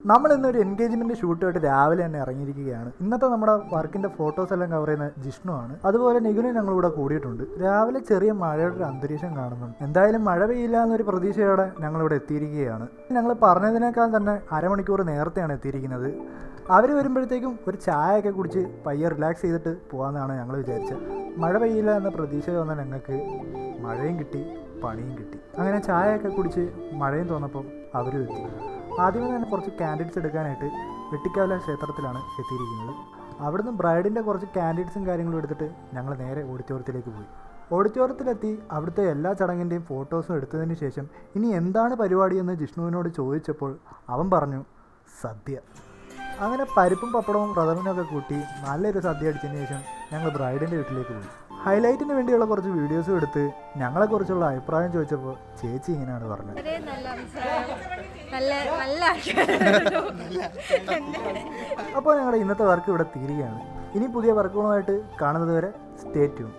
നമ്മൾ ഇന്നൊരു എൻഗേജ്മെൻറ്റ് ഷൂട്ടുമായിട്ട് രാവിലെ തന്നെ ഇറങ്ങിയിരിക്കുകയാണ്. ഇന്നത്തെ നമ്മുടെ വർക്കിൻ്റെ ഫോട്ടോസ് എല്ലാം കവർ ചെയ്യുന്ന ജിഷ്ണു ആണ്. അതുപോലെ നിഖിലും ഞങ്ങളിവിടെ കൂടിയിട്ടുണ്ട്. രാവിലെ ചെറിയ മഴയുടെ ഒരു അന്തരീക്ഷം കാണുന്നുണ്ട്. എന്തായാലും മഴ പെയ്യില്ല എന്നൊരു പ്രതീക്ഷയോടെ ഞങ്ങളിവിടെ എത്തിയിരിക്കുകയാണ്. ഞങ്ങൾ പറഞ്ഞതിനേക്കാൾ തന്നെ അരമണിക്കൂർ നേരത്തെയാണ് എത്തിയിരിക്കുന്നത്. അവർ വരുമ്പോഴത്തേക്കും ഒരു ചായയൊക്കെ കുടിച്ച് പയ്യെ റിലാക്സ് ചെയ്തിട്ട് പോകാമെന്നാണ് ഞങ്ങൾ വിചാരിച്ചത്. മഴ പെയ്യില്ല എന്ന പ്രതീക്ഷ വന്ന ഞങ്ങൾക്ക് മഴയും കിട്ടി, പണിയും കിട്ടി. അങ്ങനെ ചായയൊക്കെ കുടിച്ച് മഴയും തോന്നപ്പോൾ അവരും എത്തി. ആദ്യമേ തന്നെ കുറച്ച് കാൻഡിഡ്സ് എടുക്കാനായിട്ട് വെട്ടിക്കാവല ക്ഷേത്രത്തിലാണ് എത്തിയിരിക്കുന്നത്. അവിടുന്ന് ബ്രൈഡിൻ്റെ കുറച്ച് കാൻഡിഡ്സും കാര്യങ്ങളും എടുത്തിട്ട് ഞങ്ങൾ നേരെ ഓഡിറ്റോറിയത്തിലേക്ക് പോയി. ഓഡിറ്റോറിയത്തിലെത്തി അവിടുത്തെ എല്ലാ ചടങ്ങിൻ്റെയും ഫോട്ടോസും എടുത്തതിന് ശേഷം ഇനി എന്താണ് പരിപാടിയെന്ന് ജിഷ്ണുവിനോട് ചോദിച്ചപ്പോൾ അവൻ പറഞ്ഞു സദ്യ. അങ്ങനെ പരിപ്പും പപ്പടവും പ്രഥമനൊക്കെ കൂട്ടി നല്ലൊരു സദ്യ അടിച്ചതിന് ശേഷം ഞങ്ങൾ ബ്രൈഡിൻ്റെ വീട്ടിലേക്ക് പോയി. ഹൈലൈറ്റിന് വേണ്ടിയുള്ള കുറച്ച് വീഡിയോസും എടുത്ത് ഞങ്ങളെക്കുറിച്ചുള്ള അഭിപ്രായം ചോദിച്ചപ്പോൾ ചേച്ചി ഇങ്ങനെയാണ് പറഞ്ഞത്. അപ്പോൾ ഞങ്ങളുടെ ഇന്നത്തെ വർക്ക് ഇവിടെ തീരുകയാണ്. ഇനി പുതിയ വർക്കുകളുമായിട്ട് കാണുന്നത് വരെ സ്റ്റേ ട്യൂൺ.